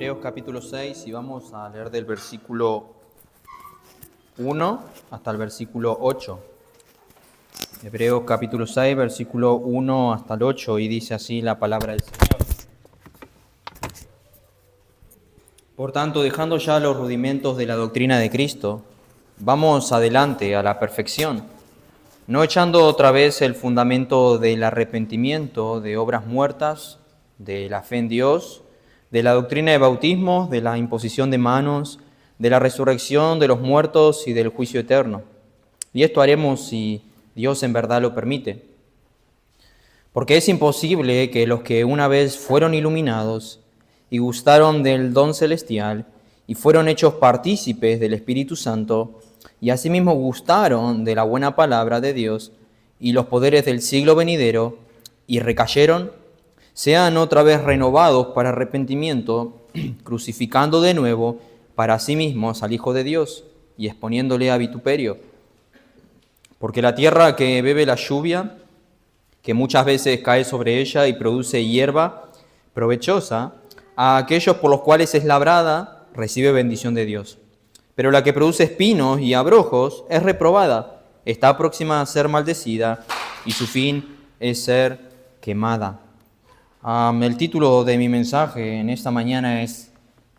Hebreos capítulo 6 y vamos a leer del versículo 1 hasta el versículo 8. Hebreos capítulo 6, versículo 1 hasta el 8, y dice así la palabra del Señor. Por tanto, dejando ya los rudimentos de la doctrina de Cristo, vamos adelante a la perfección, no echando otra vez el fundamento del arrepentimiento de obras muertas, de la fe en Dios, de la doctrina de bautismos, de la imposición de manos, de la resurrección de los muertos y del juicio eterno. Y esto haremos si Dios en verdad lo permite. Porque es imposible que los que una vez fueron iluminados y gustaron del don celestial y fueron hechos partícipes del Espíritu Santo y asimismo gustaron de la buena palabra de Dios y los poderes del siglo venidero y recayeron, sean otra vez renovados para arrepentimiento, crucificando de nuevo para sí mismos al Hijo de Dios y exponiéndole a vituperio. Porque la tierra que bebe la lluvia, que muchas veces cae sobre ella y produce hierba provechosa, a aquellos por los cuales es labrada, recibe bendición de Dios. Pero la que produce espinos y abrojos es reprobada, está próxima a ser maldecida y su fin es ser quemada. El título de mi mensaje en esta mañana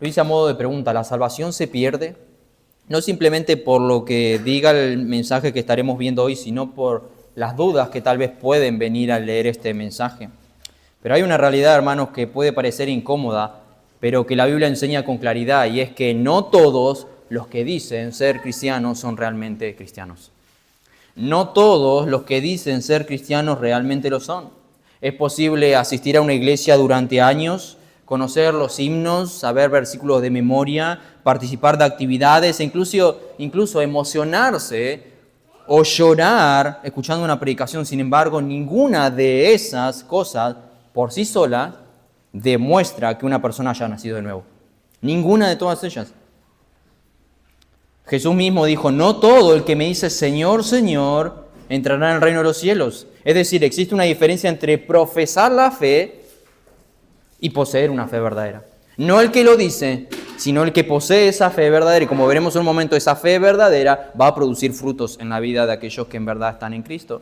lo hice a modo de pregunta: ¿la salvación se pierde? No simplemente por lo que diga el mensaje que estaremos viendo hoy, sino por las dudas que tal vez pueden venir al leer este mensaje. Pero hay una realidad, hermanos, que puede parecer incómoda, pero que la Biblia enseña con claridad, y es que no todos los que dicen ser cristianos son realmente cristianos. No todos los que dicen ser cristianos realmente lo son. Es posible asistir a una iglesia durante años, conocer los himnos, saber versículos de memoria, participar de actividades e incluso emocionarse o llorar escuchando una predicación. Sin embargo, ninguna de esas cosas por sí sola demuestra que una persona haya nacido de nuevo. Ninguna de todas ellas. Jesús mismo dijo: no todo el que me dice Señor, Señor, entrará en el reino de los cielos. Es decir, existe una diferencia entre profesar la fe y poseer una fe verdadera. No el que lo dice, sino el que posee esa fe verdadera. Y como veremos en un momento, esa fe verdadera va a producir frutos en la vida de aquellos que en verdad están en Cristo.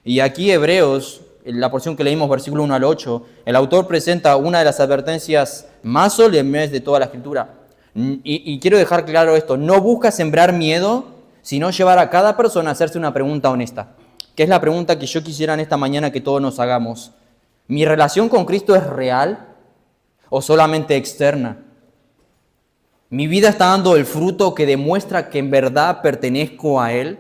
Y aquí Hebreos, en la porción que leímos, versículo 1 al 8, el autor presenta una de las advertencias más solemnes de toda la Escritura. Y quiero dejar claro esto: no busca sembrar miedo, sino llevar a cada persona a hacerse una pregunta honesta, que es la pregunta que yo quisiera en esta mañana que todos nos hagamos. ¿Mi relación con Cristo es real o solamente externa? ¿Mi vida está dando el fruto que demuestra que en verdad pertenezco a Él?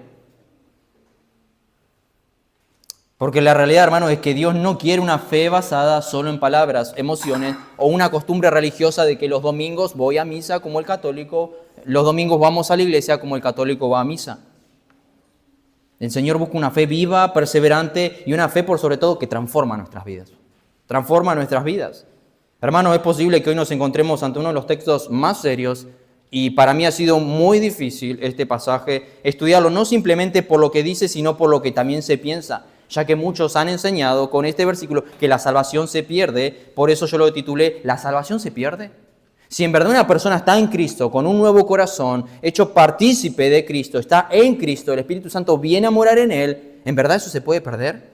Porque la realidad, hermano, es que Dios no quiere una fe basada solo en palabras, emociones o una costumbre religiosa de que los domingos voy a misa como el católico, los domingos vamos a la iglesia como el católico va a misa. El Señor busca una fe viva, perseverante y una fe por sobre todo que transforma nuestras vidas. Transforma nuestras vidas. Hermano, es posible que hoy nos encontremos ante uno de los textos más serios, y para mí ha sido muy difícil este pasaje estudiarlo, no simplemente por lo que dice, sino por lo que también se piensa, ya que muchos han enseñado con este versículo que la salvación se pierde. Por eso yo lo titulé: ¿la salvación se pierde? Si en verdad una persona está en Cristo, con un nuevo corazón, hecho partícipe de Cristo, está en Cristo, el Espíritu Santo viene a morar en él, ¿en verdad eso se puede perder?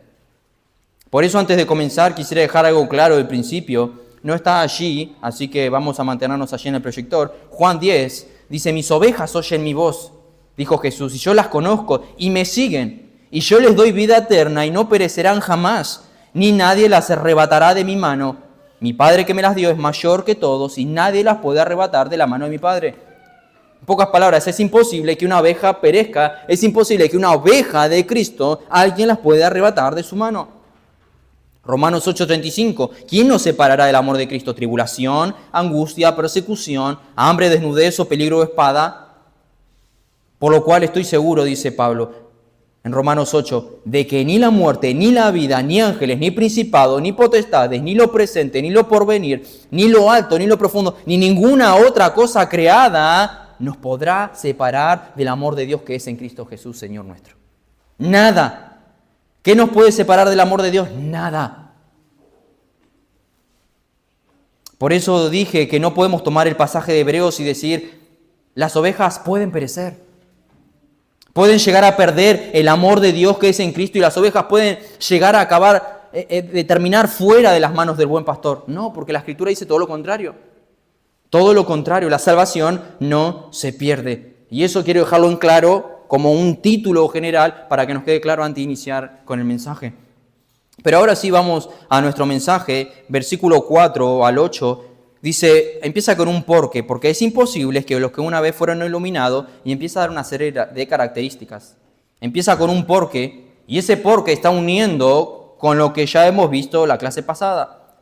Por eso, antes de comenzar, quisiera dejar algo claro del principio. No está allí, así que vamos a mantenernos allí en el proyector. Juan 10 dice: mis ovejas oyen mi voz, dijo Jesús, y yo las conozco y me siguen, y yo les doy vida eterna y no perecerán jamás, ni nadie las arrebatará de mi mano. Mi Padre que me las dio es mayor que todos y nadie las puede arrebatar de la mano de mi Padre. En pocas palabras, es imposible que una oveja perezca, es imposible que una oveja de Cristo alguien las pueda arrebatar de su mano. Romanos 8:35, ¿quién nos separará del amor de Cristo? ¿Tribulación, angustia, persecución, hambre, desnudez o peligro de espada? Por lo cual estoy seguro, dice Pablo en Romanos 8, de que ni la muerte, ni la vida, ni ángeles, ni principados, ni potestades, ni lo presente, ni lo porvenir, ni lo alto, ni lo profundo, ni ninguna otra cosa creada nos podrá separar del amor de Dios que es en Cristo Jesús, Señor nuestro. Nada. ¿Qué nos puede separar del amor de Dios? Nada. Por eso dije que no podemos tomar el pasaje de Hebreos y decir, las ovejas pueden perecer. Pueden llegar a perder el amor de Dios que es en Cristo y las ovejas pueden llegar a acabar, de terminar fuera de las manos del buen pastor. No, porque la Escritura dice todo lo contrario. Todo lo contrario, la salvación no se pierde. Y eso quiero dejarlo en claro como un título general para que nos quede claro antes de iniciar con el mensaje. Pero ahora sí vamos a nuestro mensaje, versículo 4 al 8, dice, empieza con un porque es imposible que los que una vez fueron iluminados, y empieza a dar una serie de características. Empieza con un porque, y ese porque está uniendo con lo que ya hemos visto la clase pasada.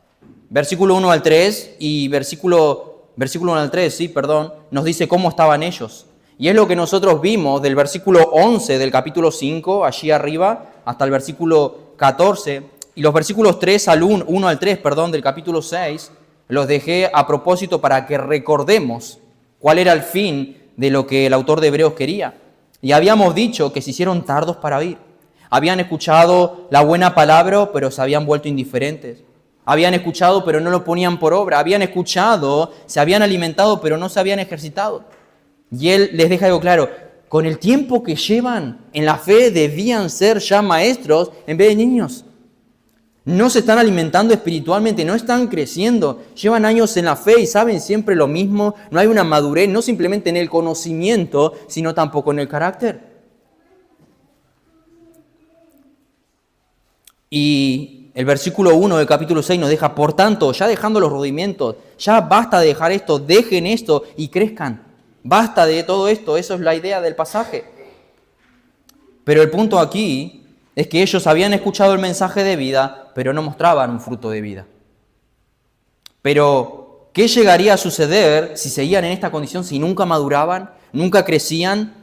Versículo 1 al 3 y versículo 1 al 3, nos dice cómo estaban ellos. Y es lo que nosotros vimos del versículo 11 del capítulo 5, allí arriba, hasta el versículo 14, y los versículos 1 al 3 del capítulo 6, los dejé a propósito para que recordemos cuál era el fin de lo que el autor de Hebreos quería. Y habíamos dicho que se hicieron tardos para oír. Habían escuchado la buena palabra, pero se habían vuelto indiferentes. Habían escuchado, pero no lo ponían por obra. Habían escuchado, se habían alimentado, pero no se habían ejercitado. Y él les deja algo claro. Con el tiempo que llevan en la fe, debían ser ya maestros en vez de niños. No se están alimentando espiritualmente, no están creciendo. Llevan años en la fe y saben siempre lo mismo. No hay una madurez, no simplemente en el conocimiento, sino tampoco en el carácter. Y el versículo 1 del capítulo 6 nos deja, por tanto, ya dejando los rudimentos, ya basta de dejar esto, dejen esto y crezcan. Basta de todo esto, eso es la idea del pasaje. Pero el punto aquí es que ellos habían escuchado el mensaje de vida, pero no mostraban un fruto de vida. Pero, ¿qué llegaría a suceder si seguían en esta condición, si nunca maduraban, nunca crecían,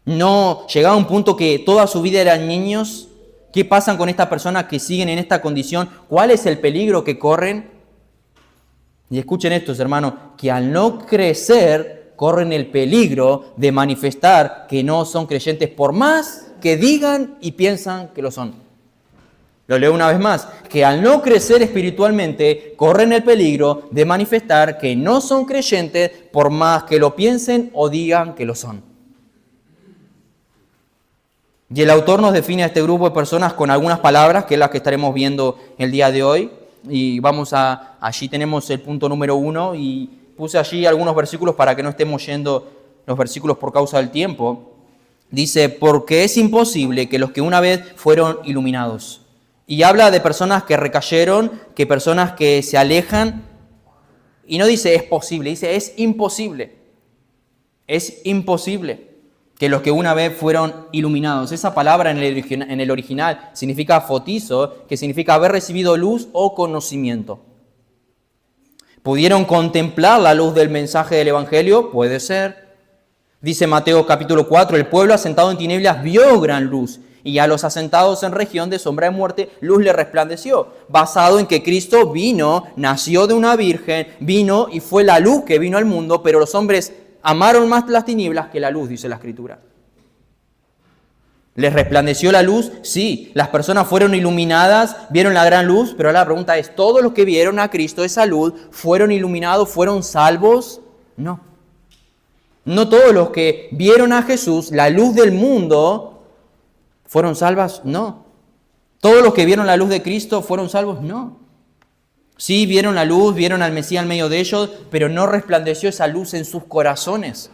no llegaba a un punto que toda su vida eran niños? ¿Qué pasa con estas personas que siguen en esta condición? ¿Cuál es el peligro que corren? Y escuchen esto, hermanos, que al no crecer, corren el peligro de manifestar que no son creyentes por más que digan y piensan que lo son. Lo leo una vez más, que al no crecer espiritualmente, corren el peligro de manifestar que no son creyentes por más que lo piensen o digan que lo son. Y el autor nos define a este grupo de personas con algunas palabras, que es las que estaremos viendo el día de hoy. Y allí tenemos el punto número 1 y puse allí algunos versículos para que no estemos yendo los versículos por causa del tiempo. Dice, porque es imposible que los que una vez fueron iluminados. Y habla de personas que recayeron, que personas que se alejan. Y no dice es posible, dice es imposible. Es imposible que los que una vez fueron iluminados. Esa palabra en el original significa fotizo, que significa haber recibido luz o conocimiento. ¿Pudieron contemplar la luz del mensaje del Evangelio? Puede ser. Dice Mateo capítulo 4, el pueblo asentado en tinieblas vio gran luz, y a los asentados en región de sombra de muerte, luz le resplandeció. Basado en que Cristo vino, nació de una virgen, vino y fue la luz que vino al mundo, pero los hombres amaron más las tinieblas que la luz, dice la Escritura. ¿Les resplandeció la luz? Sí. Las personas fueron iluminadas, vieron la gran luz, pero ahora la pregunta es, ¿todos los que vieron a Cristo, esa luz, fueron iluminados, fueron salvos? No. No todos los que vieron a Jesús, la luz del mundo, fueron salvos. No. ¿Todos los que vieron la luz de Cristo fueron salvos? No. Sí, vieron la luz, vieron al Mesías en medio de ellos, pero no resplandeció esa luz en sus corazones.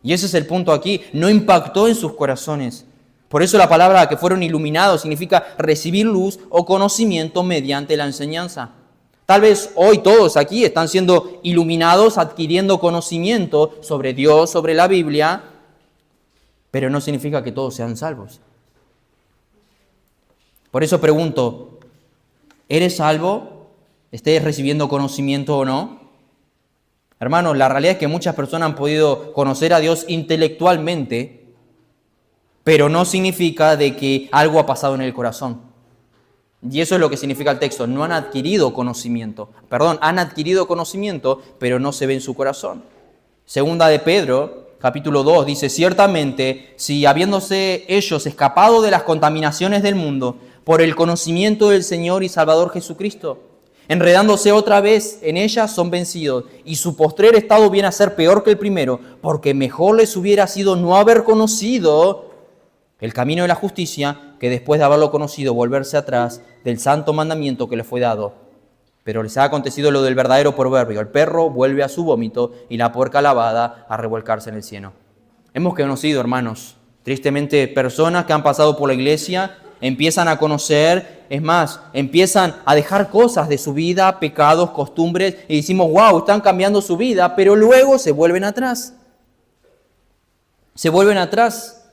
Y ese es el punto aquí, no impactó en sus corazones. Por eso la palabra que fueron iluminados significa recibir luz o conocimiento mediante la enseñanza. Tal vez hoy todos aquí están siendo iluminados, adquiriendo conocimiento sobre Dios, sobre la Biblia, pero no significa que todos sean salvos. Por eso pregunto, ¿eres salvo? ¿Estés recibiendo conocimiento o no? Hermanos, la realidad es que muchas personas han podido conocer a Dios intelectualmente, pero no significa de que algo ha pasado en el corazón. Y eso es lo que significa el texto. No han adquirido conocimiento. Han adquirido conocimiento, pero no se ve en su corazón. Segunda de Pedro, capítulo 2, dice, ciertamente, si habiéndose ellos escapado de las contaminaciones del mundo por el conocimiento del Señor y Salvador Jesucristo, Enredándose otra vez en ella, son vencidos, y su postrer estado viene a ser peor que el primero, porque mejor les hubiera sido no haber conocido el camino de la justicia, que después de haberlo conocido, volverse atrás del santo mandamiento que les fue dado. Pero les ha acontecido lo del verdadero proverbio: el perro vuelve a su vómito y la puerca lavada a revolcarse en el cieno. Hemos conocido, hermanos, tristemente, personas que han pasado por la iglesia, empiezan a conocer, es más, empiezan a dejar cosas de su vida, pecados, costumbres, y decimos, wow, están cambiando su vida, pero luego se vuelven atrás. Se vuelven atrás.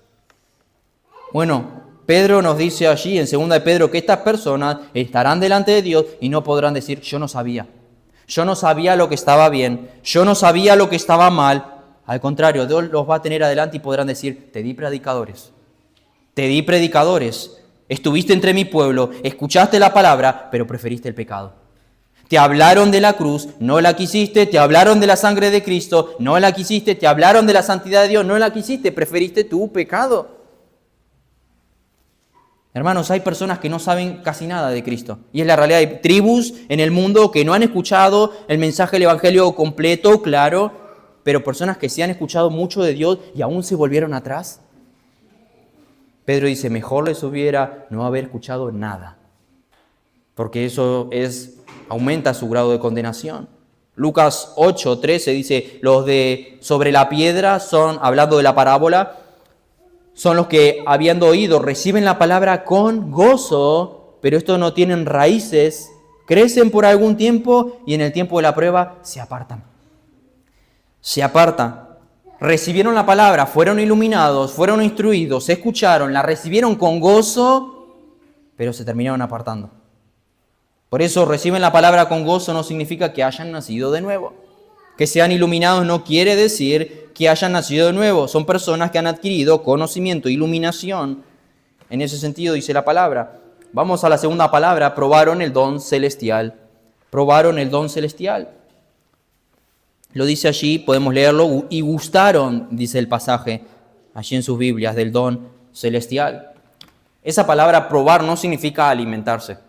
Bueno, Pedro nos dice allí en 2 de Pedro que estas personas estarán delante de Dios y no podrán decir, yo no sabía lo que estaba bien, yo no sabía lo que estaba mal. Al contrario, Dios los va a tener adelante y podrán decir, te di predicadores, estuviste entre mi pueblo, escuchaste la palabra, pero preferiste el pecado. Te hablaron de la cruz, no la quisiste, te hablaron de la sangre de Cristo, no la quisiste, te hablaron de la santidad de Dios, no la quisiste, preferiste tu pecado. Hermanos, hay personas que no saben casi nada de Cristo. Y es la realidad. Hay tribus en el mundo que no han escuchado el mensaje del Evangelio completo, claro, pero personas que sí han escuchado mucho de Dios y aún se volvieron atrás. Pedro dice, mejor les hubiera no haber escuchado nada, porque eso aumenta su grado de condenación. Lucas 8:13 dice, los de sobre la piedra son, hablando de la parábola, son los que, habiendo oído, reciben la palabra con gozo, pero estos no tienen raíces, crecen por algún tiempo y en el tiempo de la prueba se apartan. Recibieron la palabra, fueron iluminados, fueron instruidos, escucharon, la recibieron con gozo, pero se terminaron apartando. Por eso reciben la palabra con gozo no significa que hayan nacido de nuevo. Que sean iluminados no quiere decir que hayan nacido de nuevo. Son personas que han adquirido conocimiento, iluminación. En ese sentido dice la palabra. Vamos a la segunda palabra, probaron el don celestial. Probaron el don celestial. Lo dice allí, podemos leerlo, y gustaron, dice el pasaje, allí en sus Biblias, del don celestial. Esa palabra probar no significa alimentarse.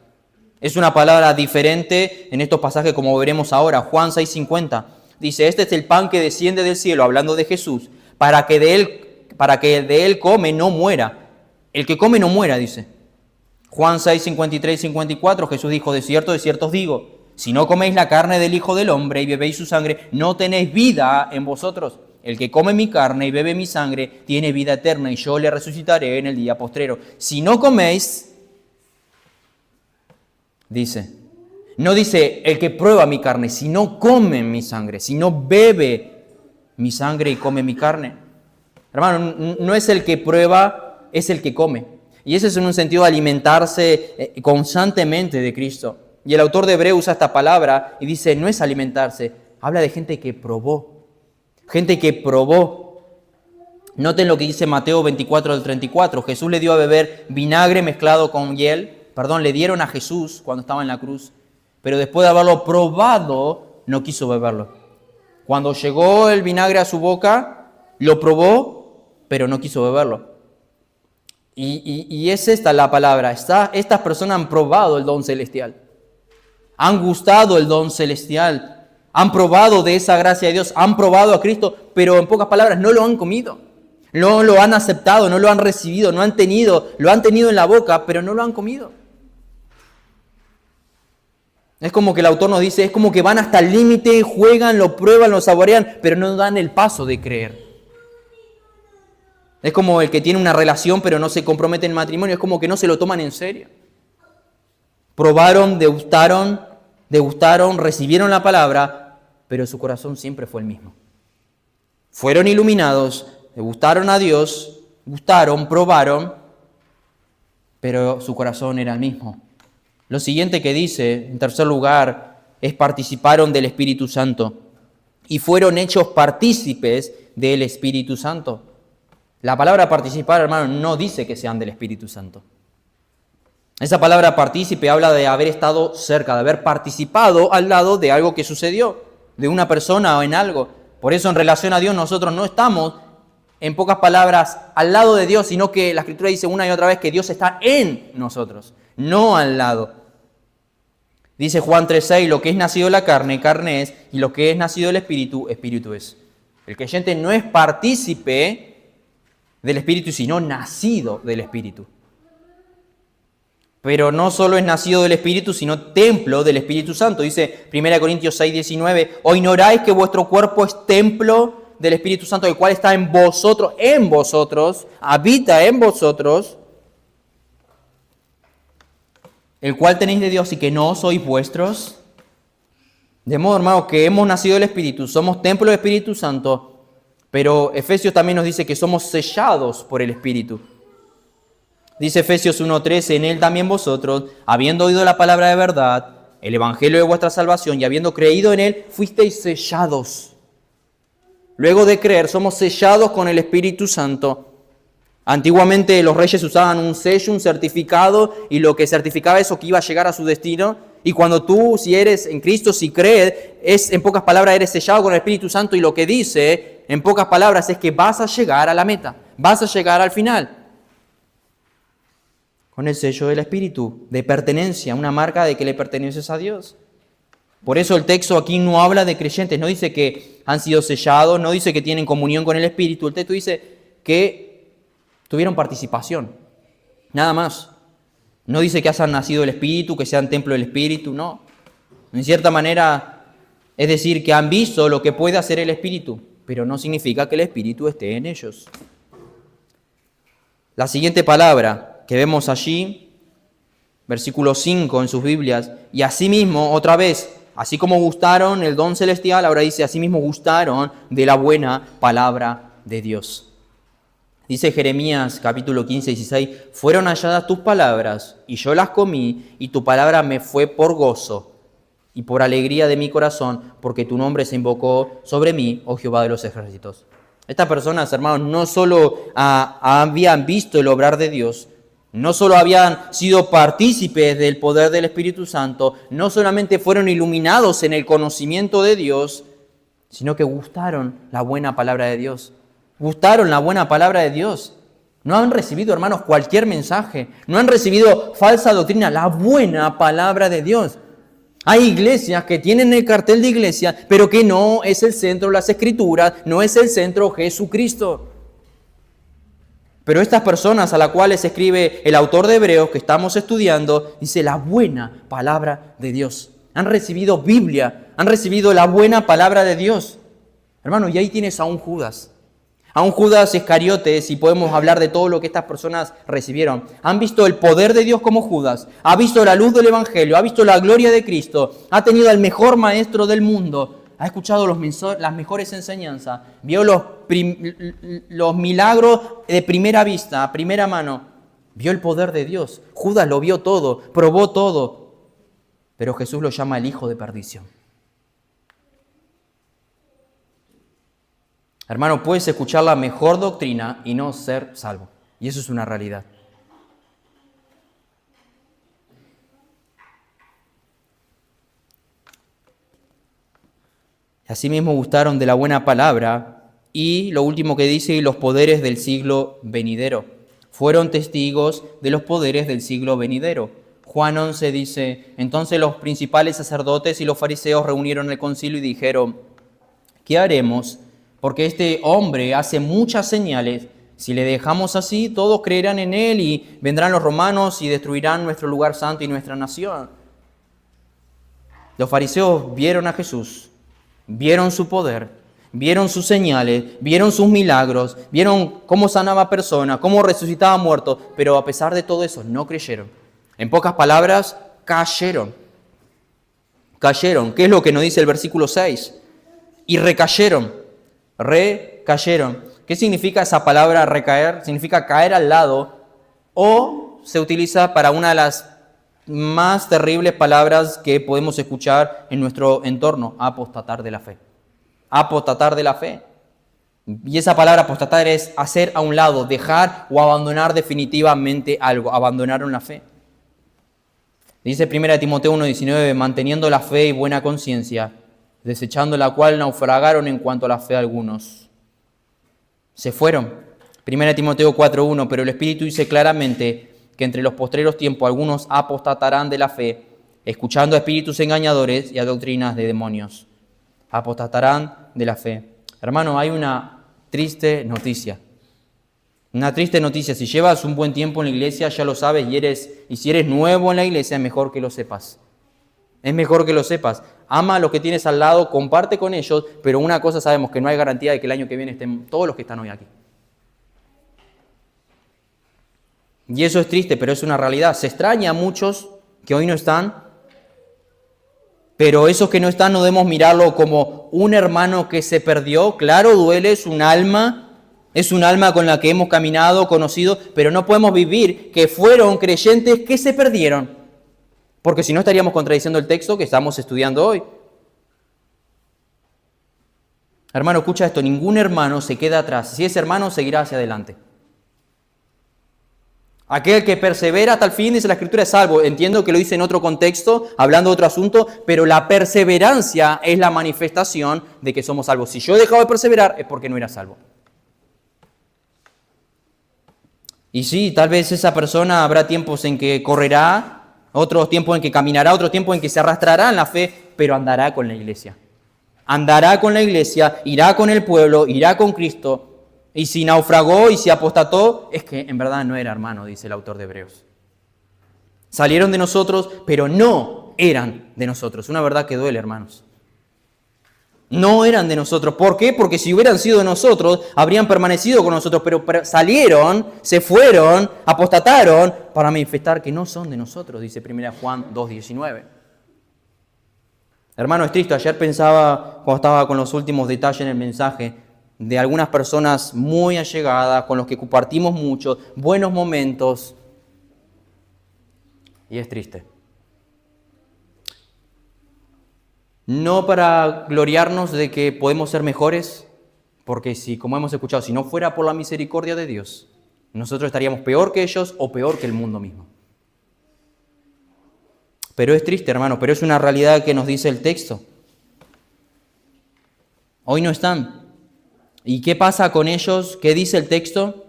Es una palabra diferente en estos pasajes como veremos ahora. Juan 6:50 dice, este es el pan que desciende del cielo, hablando de Jesús, para que de él come no muera. El que come no muera, dice. Juan 6:53-54, Jesús dijo, de cierto os digo, si no coméis la carne del Hijo del Hombre y bebéis su sangre, no tenéis vida en vosotros. El que come mi carne y bebe mi sangre tiene vida eterna y yo le resucitaré en el día postrero. Si no coméis, dice, no dice el que prueba mi carne, si no come mi sangre, si no bebe mi sangre y come mi carne. Hermano, no es el que prueba, es el que come. Y ese es en un sentido de alimentarse constantemente de Cristo. Y el autor de Hebreo usa esta palabra y dice, no es alimentarse, habla de gente que probó. Gente que probó. Noten lo que dice Mateo 24:34. Jesús le dio a beber vinagre mezclado con hiel. Le dieron a Jesús cuando estaba en la cruz. Pero después de haberlo probado, no quiso beberlo. Cuando llegó el vinagre a su boca, lo probó, pero no quiso beberlo. Y es esta la palabra. Estas personas han probado el don celestial. Han gustado el don celestial. Han probado de esa gracia de Dios. Han probado a Cristo, pero en pocas palabras no lo han comido. No lo han aceptado, no lo han recibido, lo han tenido en la boca, pero no lo han comido. Es como que el autor nos dice, es como que van hasta el límite, juegan, lo prueban, lo saborean, pero no dan el paso de creer. Es como el que tiene una relación pero no se compromete en matrimonio, es como que no se lo toman en serio. Probaron, degustaron, recibieron la palabra, pero su corazón siempre fue el mismo. Fueron iluminados, degustaron a Dios, gustaron, probaron, pero su corazón era el mismo. Lo siguiente que dice, en tercer lugar, es participaron del Espíritu Santo y fueron hechos partícipes del Espíritu Santo. La palabra participar, hermano, no dice que sean del Espíritu Santo. Esa palabra partícipe habla de haber estado cerca, de haber participado al lado de algo que sucedió, de una persona o en algo. Por eso en relación a Dios nosotros no estamos, en pocas palabras, al lado de Dios, sino que la Escritura dice una y otra vez que Dios está en nosotros, no al lado. Dice Juan 3:6, lo que es nacido de la carne, carne es, y lo que es nacido del Espíritu, Espíritu es. El creyente no es partícipe del Espíritu, sino nacido del Espíritu. Pero no solo es nacido del Espíritu, sino templo del Espíritu Santo. Dice 1 Corintios 6:19, ¿o ignoráis que vuestro cuerpo es templo del Espíritu Santo, el cual está en vosotros, habita en vosotros, el cual tenéis de Dios y que no sois vuestros? De modo, hermanos, que hemos nacido del Espíritu, somos templo del Espíritu Santo, pero Efesios también nos dice que somos sellados por el Espíritu. Dice Efesios 1:13, en él también vosotros, habiendo oído la palabra de verdad, el evangelio de vuestra salvación, y habiendo creído en él, fuisteis sellados. Luego de creer, somos sellados con el Espíritu Santo. Antiguamente los reyes usaban un sello, un certificado, y lo que certificaba eso que iba a llegar a su destino. Y cuando tú, si eres en Cristo, si crees, en pocas palabras, eres sellado con el Espíritu Santo, y lo que dice, en pocas palabras, es que vas a llegar a la meta, vas a llegar al final. Con el sello del Espíritu, de pertenencia, una marca de que le perteneces a Dios. Por eso el texto aquí no habla de creyentes, no dice que han sido sellados, no dice que tienen comunión con el Espíritu. El texto dice que tuvieron participación, nada más. No dice que hayan nacido del Espíritu, que sean templo del Espíritu, no. En cierta manera, es decir, que han visto lo que puede hacer el Espíritu, pero no significa que el Espíritu esté en ellos. La siguiente palabra que vemos allí, versículo 5 en sus Biblias, y asimismo, otra vez, así como gustaron el don celestial, ahora dice, asimismo gustaron de la buena palabra de Dios. Dice Jeremías capítulo 15:16, fueron halladas tus palabras, y yo las comí, y tu palabra me fue por gozo, y por alegría de mi corazón, porque tu nombre se invocó sobre mí, oh Jehová de los ejércitos. Estas personas, hermanos, no solo habían visto el obrar de Dios, no solo habían sido partícipes del poder del Espíritu Santo, no solamente fueron iluminados en el conocimiento de Dios, sino que gustaron la buena palabra de Dios. Gustaron la buena palabra de Dios. No han recibido, hermanos, cualquier mensaje. No han recibido falsa doctrina, la buena palabra de Dios. Hay iglesias que tienen el cartel de iglesia, pero que no es el centro de las Escrituras, no es el centro Jesucristo. Pero estas personas a las cuales escribe el autor de Hebreos que estamos estudiando, dice la buena palabra de Dios. Han recibido Biblia, han recibido la buena palabra de Dios. Hermano, y ahí tienes a un Judas Iscariote, si podemos hablar de todo lo que estas personas recibieron. Han visto el poder de Dios como Judas, ha visto la luz del Evangelio, ha visto la gloria de Cristo, ha tenido al mejor maestro del mundo, ha escuchado las mejores enseñanzas, vio los milagros de primera vista, a primera mano, vio el poder de Dios. Judas lo vio todo, probó todo, pero Jesús lo llama el hijo de perdición. Hermano, puedes escuchar la mejor doctrina y no ser salvo. Y eso es una realidad. Asimismo gustaron de la buena palabra y lo último que dice, y los poderes del siglo venidero. Fueron testigos de los poderes del siglo venidero. Juan 11 dice, entonces los principales sacerdotes y los fariseos reunieron el concilio y dijeron, ¿qué haremos? Porque este hombre hace muchas señales. Si le dejamos así, todos creerán en él y vendrán los romanos y destruirán nuestro lugar santo y nuestra nación. Los fariseos vieron a Jesús, vieron su poder, vieron sus señales, vieron sus milagros, vieron cómo sanaba personas, cómo resucitaba muertos, pero a pesar de todo eso no creyeron. En pocas palabras, cayeron. Cayeron. ¿Qué es lo que nos dice el versículo 6? Y recayeron. Recayeron. ¿Qué significa esa palabra recaer? Significa caer al lado, o se utiliza para una de las más terribles palabras que podemos escuchar en nuestro entorno, apostatar de la fe. Apostatar de la fe. Y esa palabra apostatar es hacer a un lado, dejar o abandonar definitivamente algo. Abandonaron la fe. Dice 1 Timoteo 1:19, manteniendo la fe y buena conciencia, desechando la cual naufragaron en cuanto a la fe algunos. Se fueron. 1 Timoteo 4:1, pero el Espíritu dice claramente que entre los postreros tiempos algunos apostatarán de la fe, escuchando a espíritus engañadores y a doctrinas de demonios. Apostatarán de la fe. Hermano, hay una triste noticia. Una triste noticia. Si llevas un buen tiempo en la iglesia, ya lo sabes, y si eres nuevo en la iglesia, es mejor que lo sepas. Es mejor que lo sepas. Ama a los que tienes al lado, comparte con ellos, pero una cosa sabemos, que no hay garantía de que el año que viene estén todos los que están hoy aquí. Y eso es triste, pero es una realidad. Se extraña a muchos que hoy no están, pero esos que no están no debemos mirarlo como un hermano que se perdió. Claro, duele, es un alma con la que hemos caminado, conocido, pero no podemos vivir que fueron creyentes que se perdieron, porque si no estaríamos contradiciendo el texto que estamos estudiando hoy. Hermano, escucha esto, ningún hermano se queda atrás. Si es hermano, seguirá hacia adelante. Aquel que persevera hasta el fin, dice la Escritura, es salvo. Entiendo que lo dice en otro contexto, hablando de otro asunto, pero la perseverancia es la manifestación de que somos salvos. Si yo he dejado de perseverar, es porque no era salvo. Y sí, tal vez esa persona habrá tiempos en que correrá, otros tiempos en que caminará, otros tiempos en que se arrastrará en la fe, pero andará con la iglesia. Andará con la iglesia, irá con el pueblo, irá con Cristo. Y si naufragó y si apostató, es que en verdad no era hermano, dice el autor de Hebreos. Salieron de nosotros, pero no eran de nosotros. Una verdad que duele, hermanos. No eran de nosotros. ¿Por qué? Porque si hubieran sido de nosotros, habrían permanecido con nosotros, pero salieron, se fueron, apostataron para manifestar que no son de nosotros, dice 1 Juan 2:19. Hermano, es triste. Ayer pensaba, cuando estaba con los últimos detalles en el mensaje, de algunas personas muy allegadas, con los que compartimos mucho, buenos momentos, y es triste. No para gloriarnos de que podemos ser mejores, porque si, como hemos escuchado, si no fuera por la misericordia de Dios, nosotros estaríamos peor que ellos o peor que el mundo mismo. Pero es triste, hermano, pero es una realidad que nos dice el texto. Hoy no están. ¿Y qué pasa con ellos? ¿Qué dice el texto?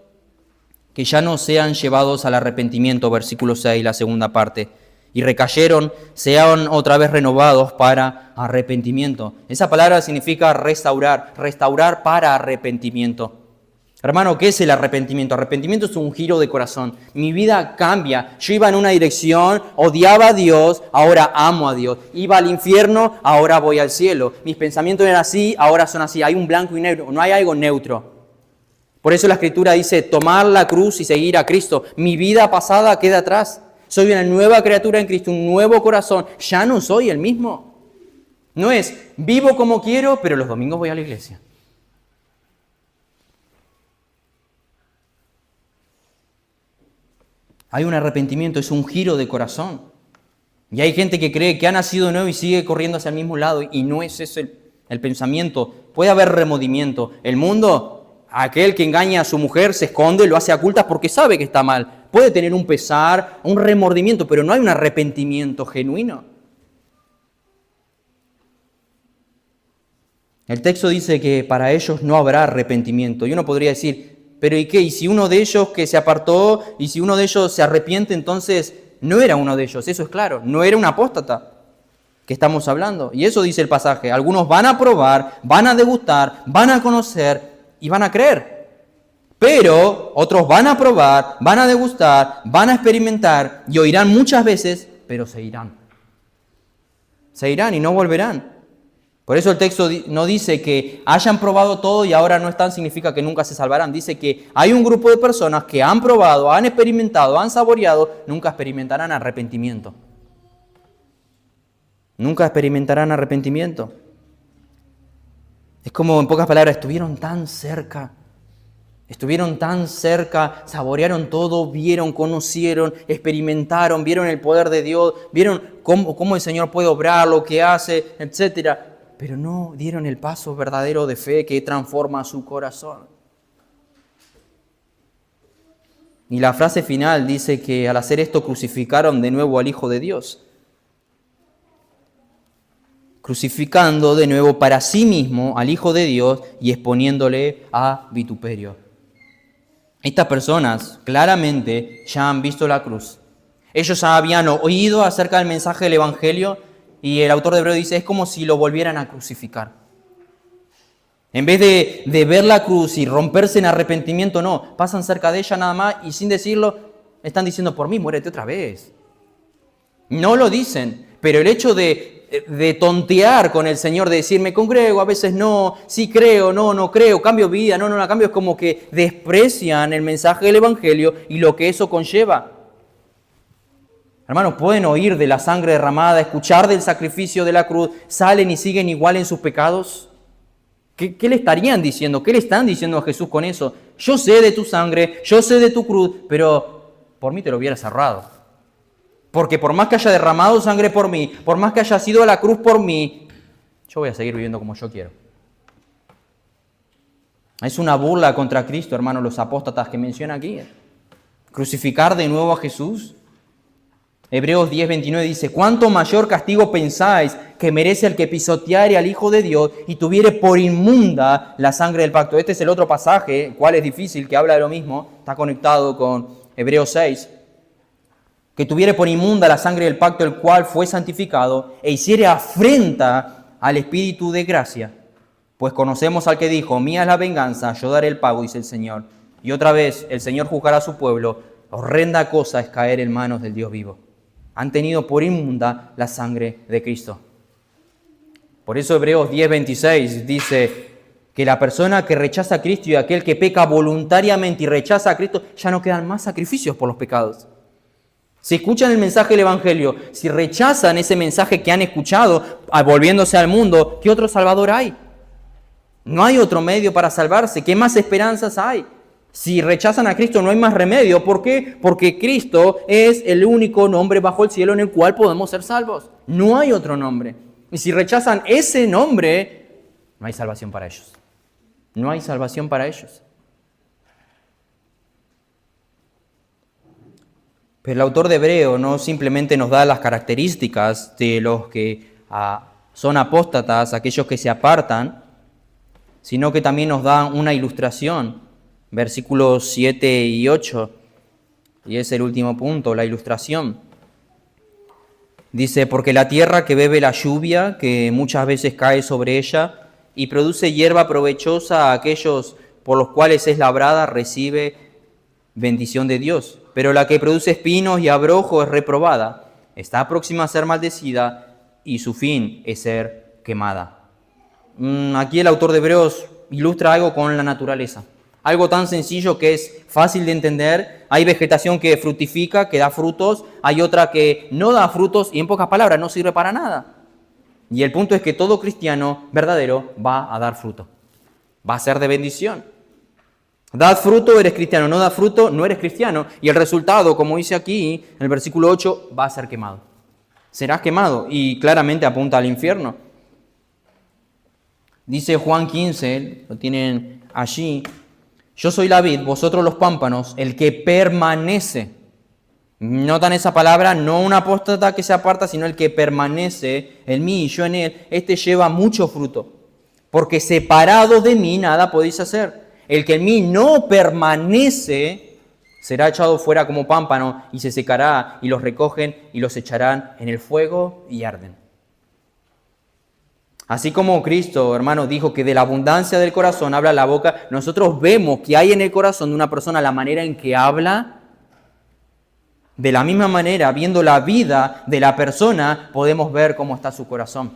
Que ya no sean llevados al arrepentimiento, versículo 6, la segunda parte. Y recayeron, sean otra vez renovados para arrepentimiento. Esa palabra significa restaurar, restaurar para arrepentimiento. Hermano, ¿qué es el arrepentimiento? Arrepentimiento es un giro de corazón. Mi vida cambia. Yo iba en una dirección, odiaba a Dios, ahora amo a Dios. Iba al infierno, ahora voy al cielo. Mis pensamientos eran así, ahora son así. Hay un blanco y negro, no hay algo neutro. Por eso la Escritura dice, tomar la cruz y seguir a Cristo. Mi vida pasada queda atrás. Soy una nueva criatura en Cristo, un nuevo corazón. Ya no soy el mismo. No es, vivo como quiero, pero los domingos voy a la iglesia. Hay un arrepentimiento, es un giro de corazón. Y hay gente que cree que ha nacido de nuevo y sigue corriendo hacia el mismo lado. Y no es ese el pensamiento. Puede haber remordimiento. El mundo, aquel que engaña a su mujer, se esconde, lo hace a ocultas porque sabe que está mal. Puede tener un pesar, un remordimiento, pero no hay un arrepentimiento genuino. El texto dice que para ellos no habrá arrepentimiento. Y uno podría decir, pero ¿y qué? ¿Y si uno de ellos que se apartó, y si uno de ellos se arrepiente, entonces no era uno de ellos? Eso es claro, no era un apóstata que estamos hablando. Y eso dice el pasaje. Algunos van a probar, van a degustar, van a conocer y van a creer. Pero otros van a probar, van a degustar, van a experimentar y oirán muchas veces, pero se irán. Se irán y no volverán. Por eso el texto no dice que hayan probado todo y ahora no están, significa que nunca se salvarán. Dice que hay un grupo de personas que han probado, han experimentado, han saboreado, nunca experimentarán arrepentimiento. Nunca experimentarán arrepentimiento. Es como, en pocas palabras, estuvieron tan cerca, saborearon todo, vieron, conocieron, experimentaron, vieron el poder de Dios, vieron cómo el Señor puede obrar, lo que hace, etcétera. Pero no dieron el paso verdadero de fe que transforma su corazón. Y la frase final dice que al hacer esto crucificaron de nuevo al Hijo de Dios. Crucificando de nuevo para sí mismo al Hijo de Dios y exponiéndole a vituperio. Estas personas claramente ya han visto la cruz. Ellos habían oído acerca del mensaje del Evangelio y el autor de Hebreos dice, es como si lo volvieran a crucificar. En vez de ver la cruz y romperse en arrepentimiento, no, pasan cerca de ella nada más y sin decirlo, están diciendo, por mí, muérete otra vez. No lo dicen, pero el hecho de tontear con el Señor, de decir, me congrego, a veces no, sí creo, no creo, cambio vida, no cambio, es como que desprecian el mensaje del Evangelio y lo que eso conlleva. Hermanos, pueden oír de la sangre derramada, escuchar del sacrificio de la cruz, salen y siguen igual en sus pecados. ¿Qué le estarían diciendo? ¿Qué le están diciendo a Jesús con eso? Yo sé de tu sangre, yo sé de tu cruz, pero por mí te lo hubieras ahorrado. Porque por más que haya derramado sangre por mí, por más que haya sido a la cruz por mí, yo voy a seguir viviendo como yo quiero. Es una burla contra Cristo, hermanos, los apóstatas que menciona aquí. Crucificar de nuevo a Jesús. Hebreos 10:29 dice, ¿cuánto mayor castigo pensáis que merece el que pisoteare al Hijo de Dios y tuviere por inmunda la sangre del pacto? Este es el otro pasaje, el cual es difícil, que habla de lo mismo, está conectado con Hebreos 6. Que tuviere por inmunda la sangre del pacto, el cual fue santificado, e hiciere afrenta al Espíritu de gracia. Pues conocemos al que dijo, mía es la venganza, yo daré el pago, dice el Señor. Y otra vez, el Señor juzgará a su pueblo. Horrenda cosa es caer en manos del Dios vivo. Han tenido por inmunda la sangre de Cristo. Por eso Hebreos 10:26 dice que la persona que rechaza a Cristo y aquel que peca voluntariamente y rechaza a Cristo, ya no quedan más sacrificios por los pecados. Si escuchan el mensaje del Evangelio, si rechazan ese mensaje que han escuchado, volviéndose al mundo, ¿qué otro Salvador hay? No hay otro medio para salvarse. ¿Qué más esperanzas hay? Si rechazan a Cristo no hay más remedio. ¿Por qué? Porque Cristo es el único nombre bajo el cielo en el cual podemos ser salvos. No hay otro nombre. Y si rechazan ese nombre, no hay salvación para ellos. No hay salvación para ellos. Pero el autor de Hebreo no simplemente nos da las características de los que son apóstatas, aquellos que se apartan, sino que también nos da una ilustración. Versículos 7 y 8, y es el último punto, la ilustración. Dice, porque la tierra que bebe la lluvia, que muchas veces cae sobre ella, y produce hierba provechosa a aquellos por los cuales es labrada, recibe bendición de Dios. Pero la que produce espinos y abrojos es reprobada, está próxima a ser maldecida, y su fin es ser quemada. Aquí el autor de Hebreos ilustra algo con la naturaleza. Algo tan sencillo que es fácil de entender. Hay vegetación que fructifica, que da frutos. Hay otra que no da frutos y en pocas palabras no sirve para nada. Y el punto es que todo cristiano verdadero va a dar fruto. Va a ser de bendición. Dad fruto, eres cristiano. No da fruto, no eres cristiano. Y el resultado, como dice aquí en el versículo 8, va a ser quemado. Serás quemado y claramente apunta al infierno. Dice Juan 15, lo tienen allí. Yo soy la vid, vosotros los pámpanos, el que permanece. Notan esa palabra, no un apóstata que se aparta, sino el que permanece en mí y yo en él. Este lleva mucho fruto, porque separado de mí nada podéis hacer. El que en mí no permanece será echado fuera como pámpano y se secará, y los recogen y los echarán en el fuego y arden. Así como Cristo, hermanos, dijo que de la abundancia del corazón habla la boca, nosotros vemos que hay en el corazón de una persona la manera en que habla. De la misma manera, viendo la vida de la persona, podemos ver cómo está su corazón.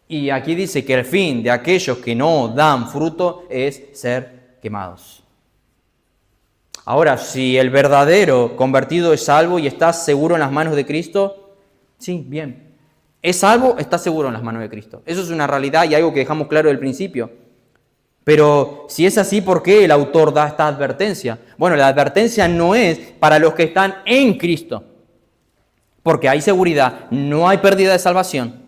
Y aquí dice que el fin de aquellos que no dan fruto es ser quemados. Ahora, si el verdadero convertido es salvo y está seguro en las manos de Cristo, sí, bien. Es salvo, está seguro en las manos de Cristo. Eso es una realidad y algo que dejamos claro del principio. Pero si es así, ¿por qué el autor da esta advertencia? Bueno, la advertencia no es para los que están en Cristo. Porque hay seguridad, no hay pérdida de salvación.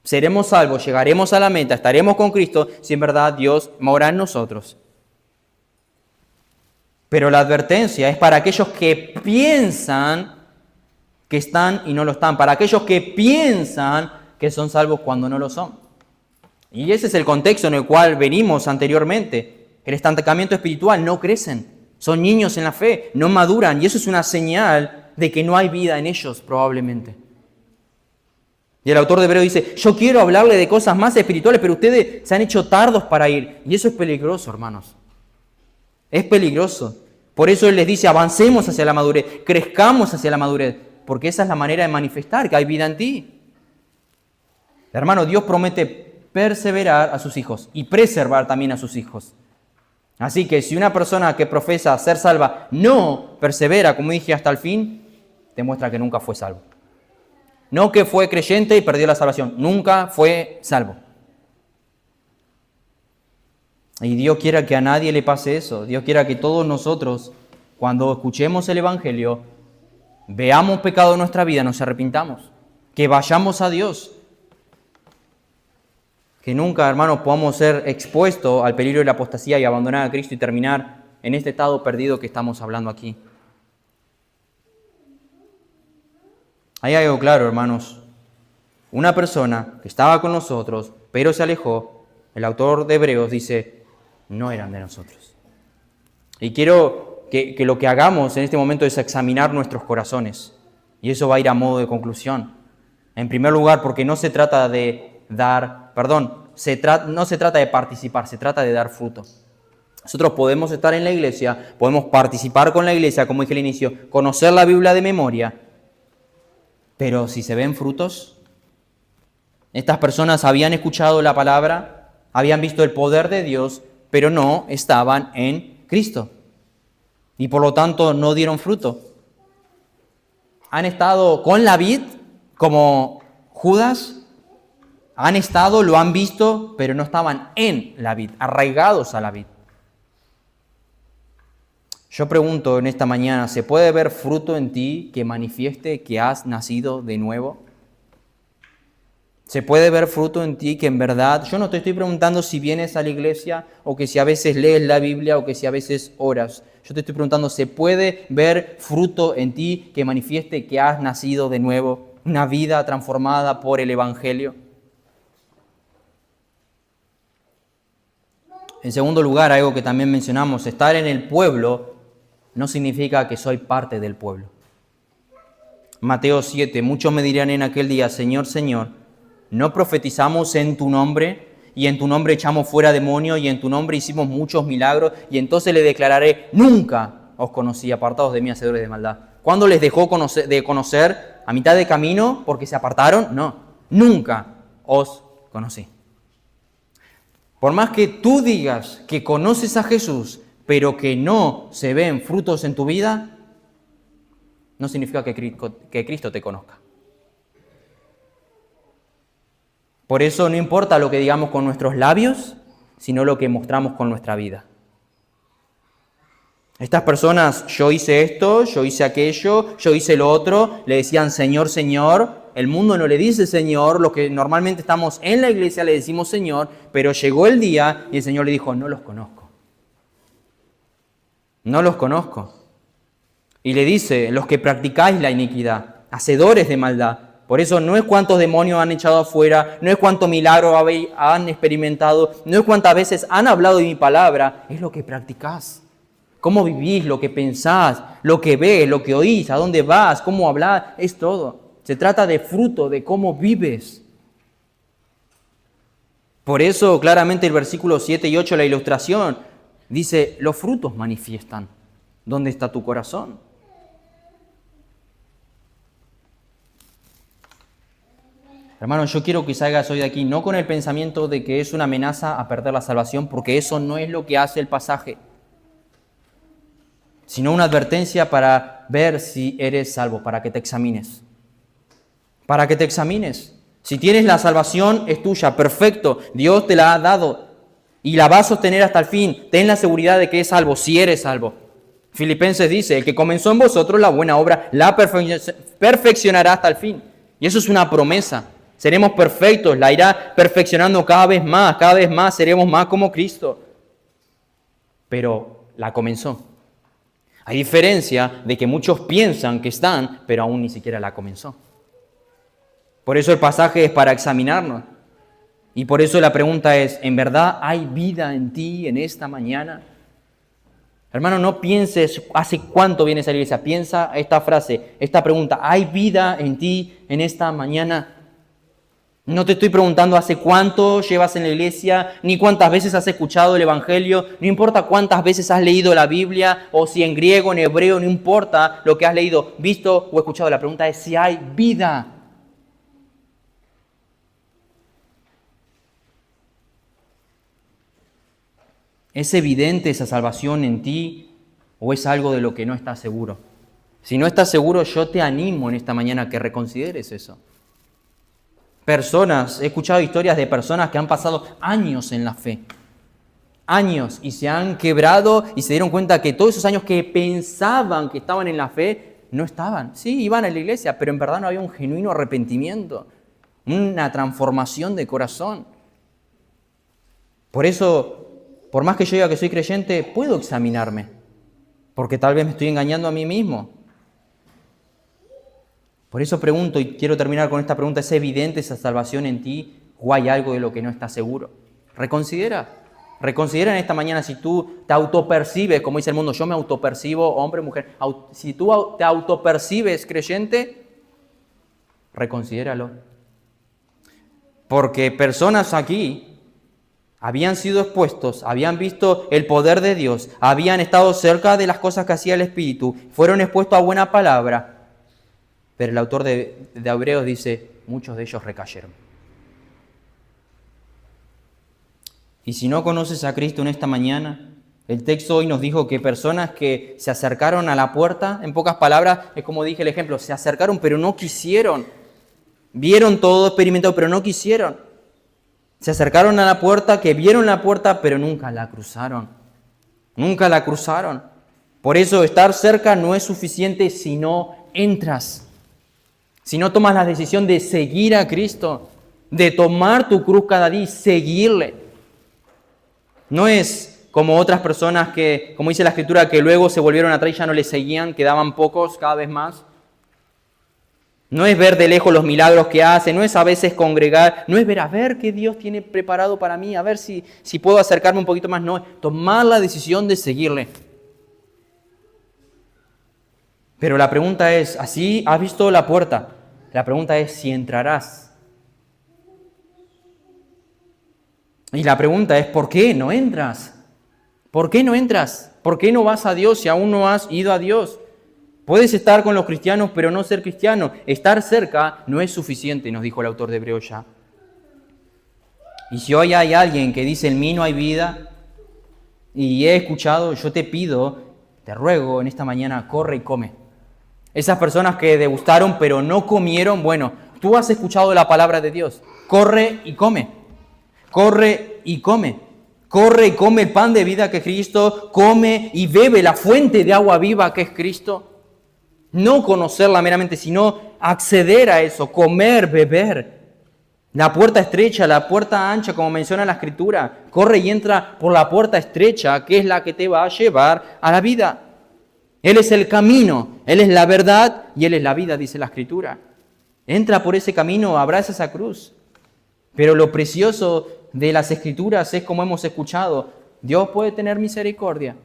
Seremos salvos, llegaremos a la meta, estaremos con Cristo si en verdad Dios mora en nosotros. Pero la advertencia es para aquellos que piensan que están y no lo están, para aquellos que piensan que son salvos cuando no lo son. Y ese es el contexto en el cual venimos anteriormente. El estancamiento espiritual, no crecen, son niños en la fe, no maduran, y eso es una señal de que no hay vida en ellos probablemente. Y el autor de Hebreos dice, yo quiero hablarle de cosas más espirituales, pero ustedes se han hecho tardos para ir. Y eso es peligroso, hermanos. Es peligroso. Por eso Él les dice, avancemos hacia la madurez, crezcamos hacia la madurez, porque esa es la manera de manifestar que hay vida en ti. Hermano, Dios promete perseverar a sus hijos y preservar también a sus hijos. Así que si una persona que profesa ser salva no persevera, como dije, hasta el fin, demuestra que nunca fue salvo. No que fue creyente y perdió la salvación, nunca fue salvo. Y Dios quiera que a nadie le pase eso. Dios quiera que todos nosotros, cuando escuchemos el Evangelio, veamos pecado en nuestra vida, nos arrepintamos, que vayamos a Dios. Que nunca, hermanos, podamos ser expuestos al peligro de la apostasía y abandonar a Cristo y terminar en este estado perdido que estamos hablando aquí. Hay algo claro, hermanos. Una persona que estaba con nosotros, pero se alejó, el autor de Hebreos dice, no eran de nosotros. Y quiero que lo que hagamos en este momento es examinar nuestros corazones. Y eso va a ir a modo de conclusión. En primer lugar, porque no se trata de no se trata de participar, se trata de dar fruto. Nosotros podemos estar en la iglesia, podemos participar con la iglesia, como dije al inicio, conocer la Biblia de memoria, pero si se ven frutos, estas personas habían escuchado la palabra, habían visto el poder de Dios, pero no estaban en Cristo. Y por lo tanto no dieron fruto. Han estado con la vid, como Judas. Han estado, lo han visto, pero no estaban en la vid, arraigados a la vid. Yo pregunto en esta mañana, ¿se puede ver fruto en ti que manifieste que has nacido de nuevo? ¿Se puede ver fruto en ti que en verdad, yo no te estoy preguntando si vienes a la iglesia o que si a veces lees la Biblia o que si a veces oras. Yo te estoy preguntando, ¿se puede ver fruto en ti que manifieste que has nacido de nuevo? Una vida transformada por el Evangelio. En segundo lugar, algo que también mencionamos, estar en el pueblo no significa que soy parte del pueblo. Mateo 7, muchos me dirán en aquel día, Señor, Señor, ¿no profetizamos en tu nombre? Y en tu nombre echamos fuera demonios, y en tu nombre hicimos muchos milagros, y entonces le declararé, nunca os conocí, apartados de mí, hacedores de maldad. ¿Cuándo les dejó de conocer? ¿A mitad de camino porque se apartaron? No, nunca os conocí. Por más que tú digas que conoces a Jesús, pero que no se ven frutos en tu vida, no significa que Cristo te conozca. Por eso no importa lo que digamos con nuestros labios, sino lo que mostramos con nuestra vida. Estas personas, yo hice esto, yo hice aquello, yo hice lo otro, le decían Señor, Señor. El mundo no le dice Señor, lo que normalmente estamos en la iglesia le decimos Señor, pero llegó el día y el Señor le dijo, no los conozco. No los conozco. Y le dice, los que practicáis la iniquidad, hacedores de maldad. Por eso no es cuántos demonios han echado afuera, no es cuántos milagros han experimentado, no es cuántas veces han hablado de mi palabra, es lo que practicás. Cómo vivís, lo que pensás, lo que ves, lo que oís, a dónde vas, cómo hablas, es todo. Se trata de fruto, de cómo vives. Por eso claramente el versículo 7 y 8, la ilustración, dice, los frutos manifiestan dónde está tu corazón. Hermano, yo quiero que salgas hoy de aquí, no con el pensamiento de que es una amenaza a perder la salvación, porque eso no es lo que hace el pasaje, sino una advertencia para ver si eres salvo, para que te examines. Para que te examines. Si tienes la salvación, es tuya, perfecto, Dios te la ha dado y la va a sostener hasta el fin. Ten la seguridad de que es salvo, si eres salvo. Filipenses dice, el que comenzó en vosotros la buena obra, la perfeccionará hasta el fin. Y eso es una promesa. Seremos perfectos, la irá perfeccionando cada vez más seremos más como Cristo. Pero la comenzó. A diferencia de que muchos piensan que están, pero aún ni siquiera la comenzó. Por eso el pasaje es para examinarnos. Y por eso la pregunta es, ¿en verdad hay vida en ti en esta mañana? Hermano, no pienses hace cuánto vienes a la iglesia. Piensa esta frase, esta pregunta. ¿Hay vida en ti en esta mañana? No te estoy preguntando hace cuánto llevas en la iglesia, ni cuántas veces has escuchado el Evangelio, no importa cuántas veces has leído la Biblia, o si en griego, en hebreo, no importa lo que has leído, visto o escuchado. La pregunta es si hay vida. ¿Es evidente esa salvación en ti o es algo de lo que no estás seguro? Si no estás seguro, yo te animo en esta mañana a que reconsideres eso. He escuchado historias de personas que han pasado años en la fe. Años, y se han quebrado y se dieron cuenta que todos esos años que pensaban que estaban en la fe, no estaban. Sí, iban a la iglesia, pero en verdad no había un genuino arrepentimiento, una transformación de corazón. Por eso, por más que yo diga que soy creyente, puedo examinarme, porque tal vez me estoy engañando a mí mismo. Por eso pregunto, y quiero terminar con esta pregunta, ¿es evidente esa salvación en ti o hay algo de lo que no estás seguro? Reconsidera en esta mañana si tú te autopercibes, como dice el mundo, yo me autopercibo, hombre, mujer. Si tú te autopercibes creyente, reconsidéralo. Porque personas aquí habían sido expuestos, habían visto el poder de Dios, habían estado cerca de las cosas que hacía el Espíritu, fueron expuestos a buena palabra. Pero el autor de Hebreos dice, muchos de ellos recayeron. Y si no conoces a Cristo en esta mañana, el texto hoy nos dijo que personas que se acercaron a la puerta, en pocas palabras, es como dije el ejemplo, se acercaron pero no quisieron. Vieron todo, experimentaron, pero no quisieron. Se acercaron a la puerta, que vieron la puerta, pero nunca la cruzaron. Nunca la cruzaron. Por eso estar cerca no es suficiente si no entras. Si no tomas la decisión de seguir a Cristo, de tomar tu cruz cada día y seguirle. No es como otras personas que, como dice la Escritura, que luego se volvieron atrás y ya no le seguían, quedaban pocos cada vez más. No es ver de lejos los milagros que hace, no es a veces congregar, no es ver a ver qué Dios tiene preparado para mí, a ver si puedo acercarme un poquito más. No, es tomar la decisión de seguirle. Pero la pregunta es, ¿así has visto la puerta? La pregunta es si entrarás. Y la pregunta es, ¿por qué no entras? ¿Por qué no entras? ¿Por qué no vas a Dios si aún no has ido a Dios? Puedes estar con los cristianos, pero no ser cristiano. Estar cerca no es suficiente, nos dijo el autor de Hebreos ya. Y si hoy hay alguien que dice, en mí no hay vida, y he escuchado, yo te pido, te ruego en esta mañana, corre y come. Esas personas que degustaron pero no comieron, bueno, tú has escuchado la palabra de Dios. Corre y come. Corre y come. Corre y come el pan de vida que es Cristo. Come y bebe la fuente de agua viva que es Cristo. No conocerla meramente, sino acceder a eso, comer, beber. La puerta estrecha, la puerta ancha, como menciona la Escritura. Corre y entra por la puerta estrecha, que es la que te va a llevar a la vida. Él es el camino, Él es la verdad y Él es la vida, dice la Escritura. Entra por ese camino, abraza esa cruz. Pero lo precioso de las Escrituras es, como hemos escuchado, Dios puede tener misericordia.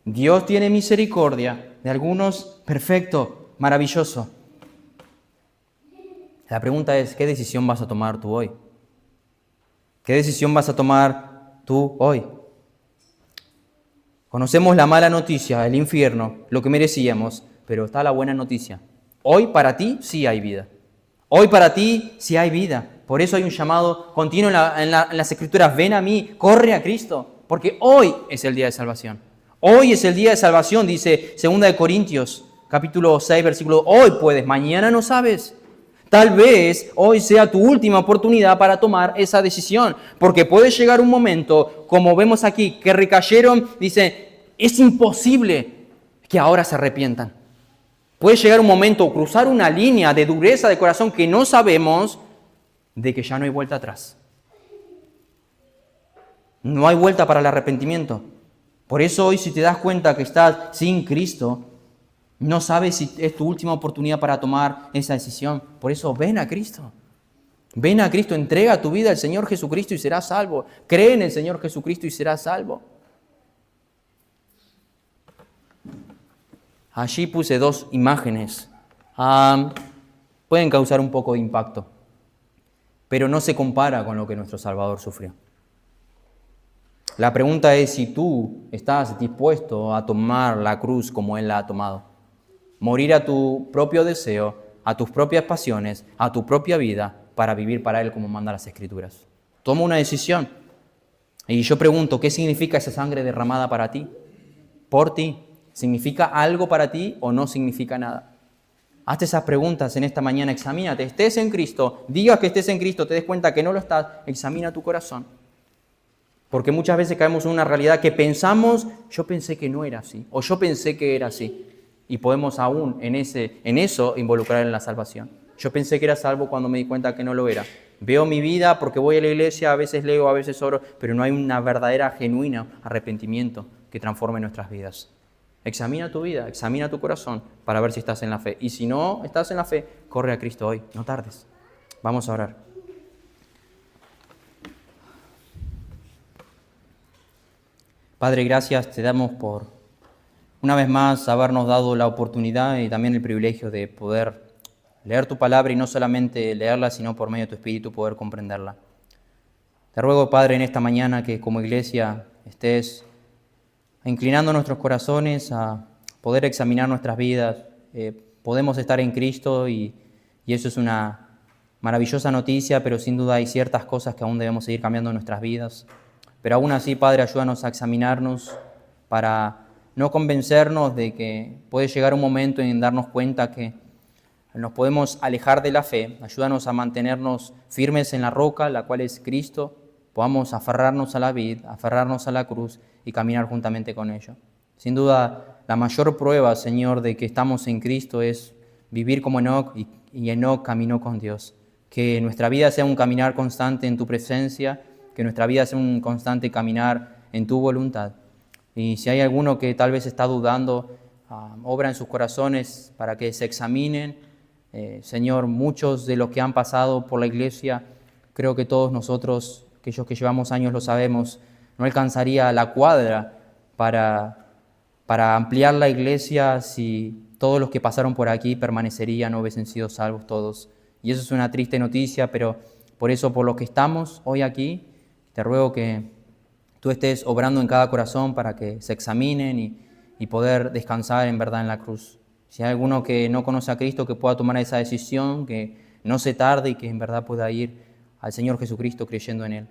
Dios tiene misericordia de algunos, perfecto, maravilloso. La pregunta es, ¿qué decisión vas a tomar tú hoy? ¿Qué decisión vas a tomar tú hoy? Conocemos la mala noticia, el infierno, lo que merecíamos, pero está la buena noticia. Hoy para ti sí hay vida. Hoy para ti sí hay vida. Por eso hay un llamado continuo en las Escrituras. Ven a mí, corre a Cristo, porque hoy es el día de salvación. Hoy es el día de salvación, dice 2 Corintios, capítulo 6, versículo. Hoy puedes, mañana no sabes. Tal vez hoy sea tu última oportunidad para tomar esa decisión, porque puede llegar un momento, como vemos aquí, que recayeron, dice, es imposible que ahora se arrepientan. Puede llegar un momento, cruzar una línea de dureza de corazón que no sabemos, de que ya no hay vuelta atrás. No hay vuelta para el arrepentimiento. Por eso hoy, si te das cuenta que estás sin Cristo, no sabes si es tu última oportunidad para tomar esa decisión. Por eso ven a Cristo. Ven a Cristo, entrega tu vida al Señor Jesucristo y serás salvo. Cree en el Señor Jesucristo y serás salvo. Allí puse 2 imágenes. Pueden causar un poco de impacto, pero no se compara con lo que nuestro Salvador sufrió. La pregunta es si tú estás dispuesto a tomar la cruz como Él la ha tomado. Morir a tu propio deseo, a tus propias pasiones, a tu propia vida, para vivir para Él como manda las Escrituras. Toma una decisión. Y yo pregunto, ¿qué significa esa sangre derramada para ti? Por ti. ¿Significa algo para ti o no significa nada? Hazte esas preguntas en esta mañana, examínate, estés en Cristo, digas que estés en Cristo, te des cuenta que no lo estás, examina tu corazón. Porque muchas veces caemos en una realidad que pensamos, yo pensé que no era así, o yo pensé que era así. Y podemos aún en eso involucrar en la salvación. Yo pensé que era salvo cuando me di cuenta que no lo era. Veo mi vida porque voy a la iglesia, a veces leo, a veces oro, pero no hay una verdadera, genuina arrepentimiento que transforme nuestras vidas. Examina tu vida, examina tu corazón para ver si estás en la fe. Y si no estás en la fe, corre a Cristo hoy, no tardes. Vamos a orar. Padre, gracias te damos por una vez más habernos dado la oportunidad y también el privilegio de poder leer tu palabra y no solamente leerla, sino por medio de tu Espíritu poder comprenderla. Te ruego, Padre, en esta mañana que como iglesia estés inclinando nuestros corazones a poder examinar nuestras vidas. Podemos estar en Cristo y eso es una maravillosa noticia, pero sin duda hay ciertas cosas que aún debemos seguir cambiando en nuestras vidas. Pero aún así, Padre, ayúdanos a examinarnos para no convencernos de que puede llegar un momento en darnos cuenta que nos podemos alejar de la fe. Ayúdanos a mantenernos firmes en la roca, la cual es Cristo. Podamos aferrarnos a la vid, aferrarnos a la cruz y caminar juntamente con ello. Sin duda, la mayor prueba, Señor, de que estamos en Cristo es vivir como Enoc, y Enoc caminó con Dios. Que nuestra vida sea un caminar constante en tu presencia, que nuestra vida sea un constante caminar en tu voluntad. Y si hay alguno que tal vez está dudando, obra en sus corazones para que se examinen. Señor, muchos de los que han pasado por la iglesia, creo que todos nosotros, aquellos que llevamos años lo sabemos, no alcanzaría la cuadra para ampliar la iglesia si todos los que pasaron por aquí permanecerían o hubiesen sido salvos todos. Y eso es una triste noticia, pero por eso, por los que estamos hoy aquí, te ruego que tú estés obrando en cada corazón para que se examinen y poder descansar en verdad en la cruz. Si hay alguno que no conoce a Cristo, que pueda tomar esa decisión, que no se tarde y que en verdad pueda ir al Señor Jesucristo creyendo en Él.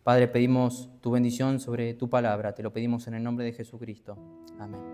Padre, pedimos tu bendición sobre tu palabra, te lo pedimos en el nombre de Jesucristo. Amén.